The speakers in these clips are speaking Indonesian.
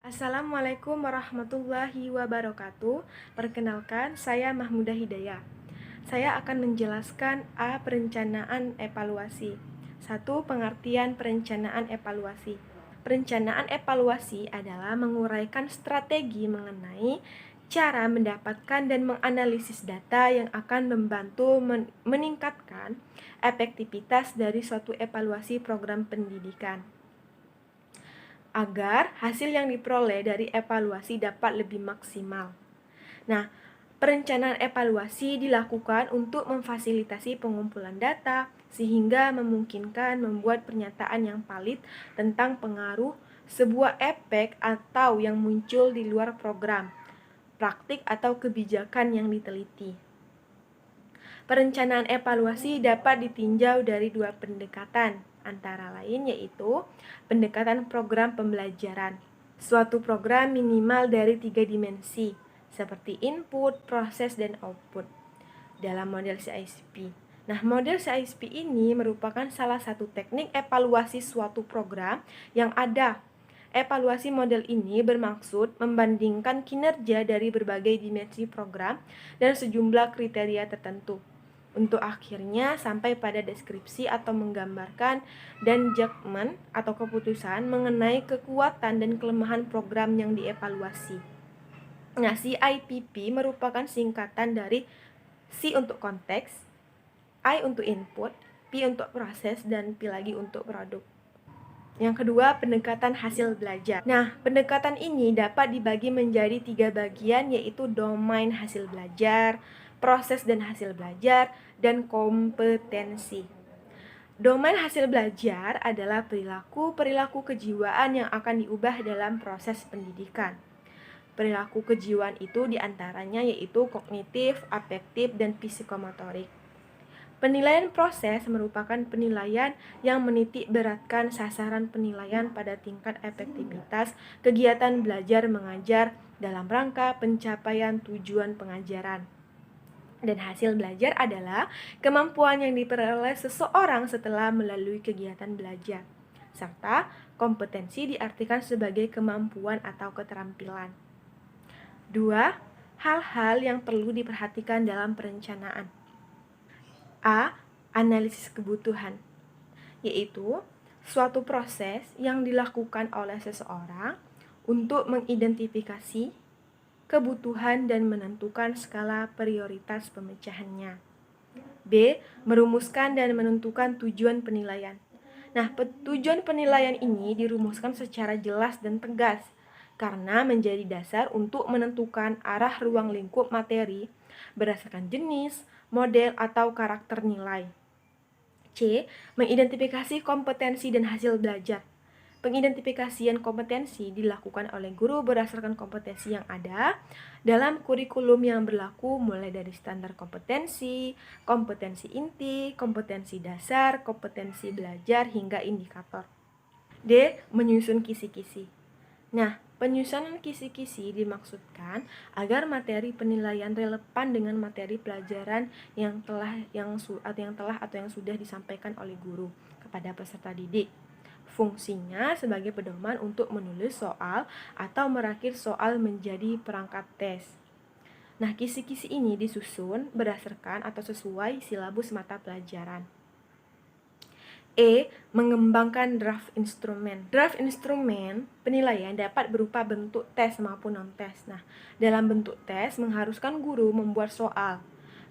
Assalamualaikum warahmatullahi wabarakatuh. Perkenalkan, saya Mahmudah Hidayah. Saya akan menjelaskan perencanaan evaluasi. 1. Pengertian perencanaan evaluasi. Perencanaan evaluasi adalah menguraikan strategi mengenai cara mendapatkan dan menganalisis data yang akan membantu meningkatkan efektivitas dari suatu evaluasi program pendidikan, agar hasil yang diperoleh dari evaluasi dapat lebih maksimal. Nah, perencanaan evaluasi dilakukan untuk memfasilitasi pengumpulan data sehingga memungkinkan membuat pernyataan yang valid tentang pengaruh sebuah efek atau yang muncul di luar program, praktik atau kebijakan yang diteliti. Perencanaan evaluasi dapat ditinjau dari dua pendekatan, antara lain yaitu pendekatan program pembelajaran. Suatu program minimal dari 3 dimensi, seperti input, proses, dan output, dalam model CISP. Nah, model CISP ini merupakan salah satu teknik evaluasi suatu program yang ada. Evaluasi model ini bermaksud membandingkan kinerja dari berbagai dimensi program dan sejumlah kriteria tertentu, untuk akhirnya sampai pada deskripsi atau menggambarkan dan judgement atau keputusan mengenai kekuatan dan kelemahan program yang dievaluasi. Nah, CIPP merupakan singkatan dari C untuk konteks, I untuk input, P untuk proses, dan P lagi untuk produk. Yang kedua, pendekatan hasil belajar. Nah, pendekatan ini dapat dibagi menjadi 3 bagian, yaitu domain hasil belajar, proses dan hasil belajar, dan kompetensi. Domain hasil belajar adalah perilaku kejiwaan yang akan diubah dalam proses pendidikan. Perilaku kejiwaan itu diantaranya yaitu kognitif, afektif, dan psikomotorik. Penilaian proses merupakan penilaian yang menitik beratkan sasaran penilaian pada tingkat efektivitas kegiatan belajar mengajar dalam rangka pencapaian tujuan pengajaran. Dan hasil belajar adalah kemampuan yang diperoleh seseorang setelah melalui kegiatan belajar. Serta kompetensi diartikan sebagai kemampuan atau keterampilan. 2. Hal-hal yang perlu diperhatikan dalam perencanaan. A. Analisis kebutuhan, yaitu suatu proses yang dilakukan oleh seseorang untuk mengidentifikasi kebutuhan dan menentukan skala prioritas pemecahannya. B. Merumuskan dan menentukan tujuan penilaian. Nah, tujuan penilaian ini dirumuskan secara jelas dan tegas karena menjadi dasar untuk menentukan arah ruang lingkup materi berdasarkan jenis, model, atau karakter nilai. C. Mengidentifikasi kompetensi dan hasil belajar. Pengidentifikasian kompetensi dilakukan oleh guru berdasarkan kompetensi yang ada dalam kurikulum yang berlaku, mulai dari standar kompetensi, kompetensi inti, kompetensi dasar, kompetensi belajar, hingga indikator. D. Menyusun kisi-kisi. Nah, penyusunan kisi-kisi dimaksudkan agar materi penilaian relevan dengan materi pelajaran yang telah atau yang sudah disampaikan oleh guru kepada peserta didik. Fungsinya sebagai pedoman untuk menulis soal atau merakit soal menjadi perangkat tes. Nah, kisi-kisi ini disusun berdasarkan atau sesuai silabus mata pelajaran. E. Mengembangkan draft instrumen. Draft instrumen penilaian dapat berupa bentuk tes maupun non-tes. Nah, dalam bentuk tes mengharuskan guru membuat soal.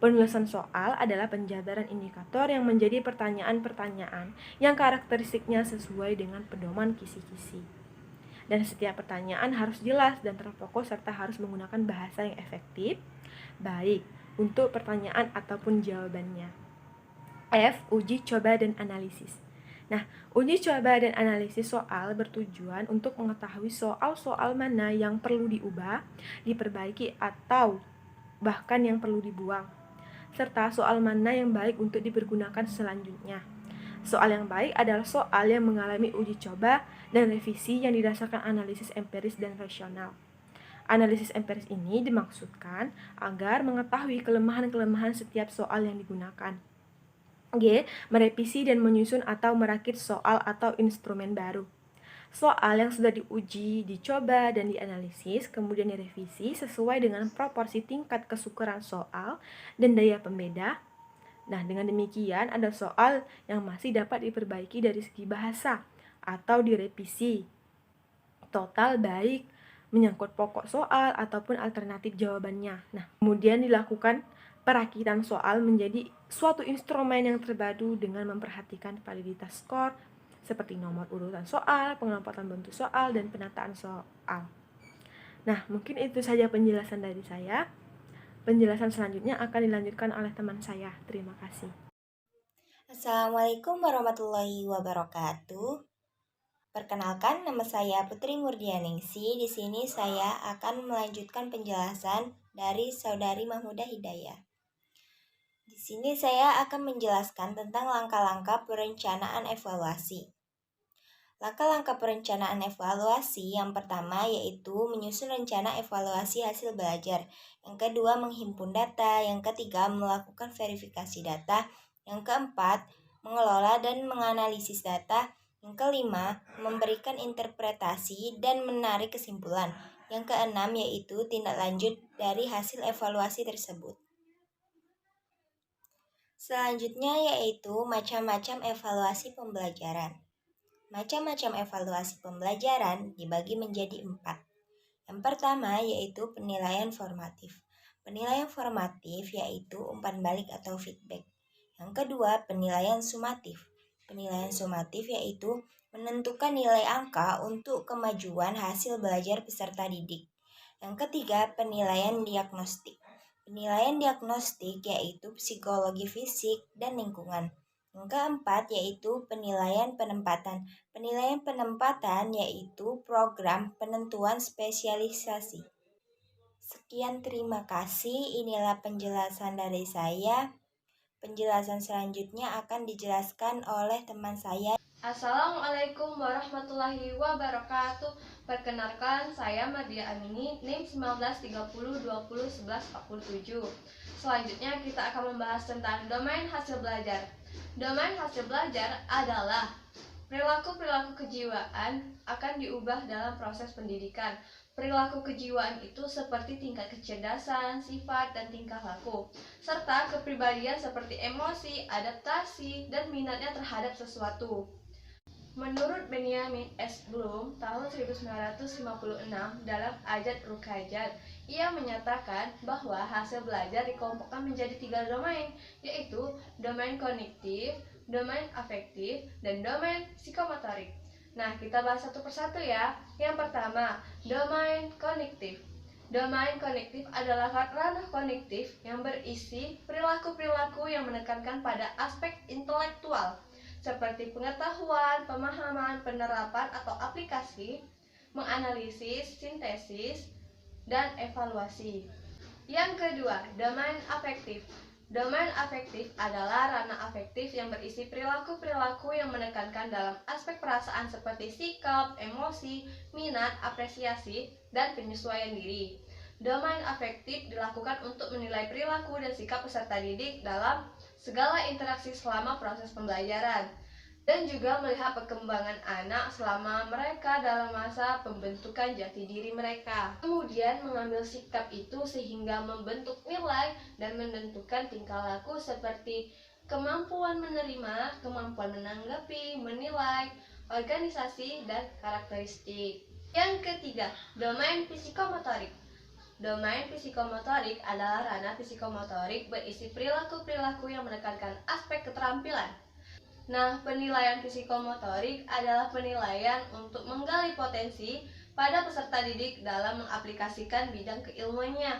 Penulisan soal adalah penjabaran indikator yang menjadi pertanyaan-pertanyaan yang karakteristiknya sesuai dengan pedoman kisi-kisi. Dan setiap pertanyaan harus jelas dan terfokus serta harus menggunakan bahasa yang efektif, baik untuk pertanyaan ataupun jawabannya. F. Uji coba dan analisis. Nah, uji coba dan analisis soal bertujuan untuk mengetahui soal-soal mana yang perlu diubah, diperbaiki, atau bahkan yang perlu dibuang, serta soal mana yang baik untuk dipergunakan selanjutnya. Soal yang baik adalah soal yang mengalami uji coba dan revisi yang didasarkan analisis empiris dan rasional. Analisis empiris ini dimaksudkan agar mengetahui kelemahan-kelemahan setiap soal yang digunakan. G. Merevisi dan menyusun atau merakit soal atau instrumen baru. Soal yang sudah diuji, dicoba, dan dianalisis, kemudian direvisi sesuai dengan proporsi tingkat kesukaran soal dan daya pembeda. Nah, dengan demikian ada soal yang masih dapat diperbaiki dari segi bahasa atau direvisi total baik menyangkut pokok soal ataupun alternatif jawabannya. Nah, kemudian dilakukan perakitan soal menjadi suatu instrumen yang terpadu dengan memperhatikan validitas skor seperti nomor urutan soal, pengelompokan bentuk soal, dan penataan soal. Nah, mungkin itu saja penjelasan dari saya. Penjelasan selanjutnya akan dilanjutkan oleh teman saya. Terima kasih. Assalamualaikum warahmatullahi wabarakatuh. Perkenalkan, nama saya Putri Murdianingsi. Di sini saya akan melanjutkan penjelasan dari Saudari Mahmudah Hidayah. Di sini saya akan menjelaskan tentang langkah-langkah perencanaan evaluasi. Langkah-langkah perencanaan evaluasi yang pertama yaitu menyusun rencana evaluasi hasil belajar. Yang kedua, menghimpun data. Yang ketiga, melakukan verifikasi data. Yang keempat, mengelola dan menganalisis data. Yang kelima, memberikan interpretasi dan menarik kesimpulan. Yang keenam yaitu tindak lanjut dari hasil evaluasi tersebut. Selanjutnya yaitu macam-macam evaluasi pembelajaran. Macam-macam evaluasi pembelajaran dibagi menjadi 4. Yang pertama yaitu penilaian formatif. Penilaian formatif yaitu umpan balik atau feedback. Yang kedua, penilaian sumatif. Penilaian sumatif yaitu menentukan nilai angka untuk kemajuan hasil belajar peserta didik. Yang ketiga, penilaian diagnostik. Penilaian diagnostik yaitu psikologi fisik dan lingkungan. Yang keempat yaitu penilaian penempatan. Penilaian penempatan yaitu program penentuan spesialisasi. Sekian, terima kasih. Inilah penjelasan dari saya. Penjelasan selanjutnya akan dijelaskan oleh teman saya. Assalamualaikum warahmatullahi wabarakatuh. Perkenalkan, saya Mardia Amini, NIM 1930201147. Selanjutnya kita akan membahas tentang domain hasil belajar. Domain hasil belajar adalah perilaku-perilaku kejiwaan akan diubah dalam proses pendidikan. Perilaku kejiwaan itu seperti tingkat kecerdasan, sifat, dan tingkah laku, serta kepribadian seperti emosi, adaptasi, dan minatnya terhadap sesuatu. Menurut Benjamin S. Bloom tahun 1956 dalam Ajat Rukajat, ia menyatakan bahwa hasil belajar dikelompokkan menjadi 3 domain, yaitu domain kognitif, domain afektif, dan domain psikomotorik. Nah, kita bahas satu persatu ya. Yang pertama, domain kognitif. Domain kognitif adalah ranah kognitif yang berisi perilaku-perilaku yang menekankan pada aspek intelektual, seperti pengetahuan, pemahaman, penerapan atau aplikasi, menganalisis, sintesis, dan evaluasi. Yang kedua, domain afektif. Domain afektif adalah ranah afektif yang berisi perilaku-perilaku yang menekankan dalam aspek perasaan seperti sikap, emosi, minat, apresiasi, dan penyesuaian diri. Domain afektif dilakukan untuk menilai perilaku dan sikap peserta didik dalam segala interaksi selama proses pembelajaran, dan juga melihat perkembangan anak selama mereka dalam masa pembentukan jati diri mereka. Kemudian mengambil sikap itu sehingga membentuk nilai dan menentukan tingkah laku seperti kemampuan menerima, kemampuan menanggapi, menilai, organisasi, dan karakteristik. Yang ketiga, domain psikomotorik. Domain psikomotorik adalah ranah psikomotorik berisi perilaku-perilaku yang menekankan aspek keterampilan. Nah, penilaian psikomotorik adalah penilaian untuk menggali potensi pada peserta didik dalam mengaplikasikan bidang keilmuannya.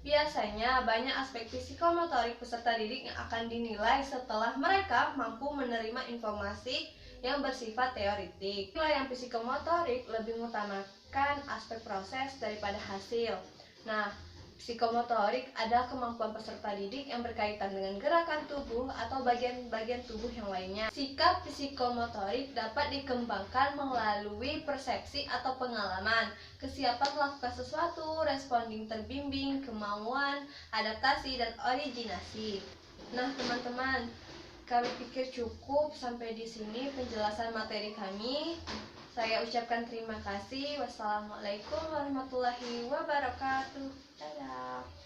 Biasanya banyak aspek psikomotorik peserta didik yang akan dinilai setelah mereka mampu menerima informasi yang bersifat teoritik. Penilaian psikomotorik lebih mengutamakan aspek proses daripada hasil. Nah, psikomotorik adalah kemampuan peserta didik yang berkaitan dengan gerakan tubuh atau bagian-bagian tubuh yang lainnya. Sikap psikomotorik dapat dikembangkan melalui persepsi atau pengalaman, kesiapan melakukan sesuatu, responding terbimbing, kemauan, adaptasi, dan originasi. Nah, teman-teman, kami pikir cukup sampai di sini penjelasan materi kami. Saya ucapkan terima kasih. Wassalamualaikum warahmatullahi wabarakatuh. Dadah.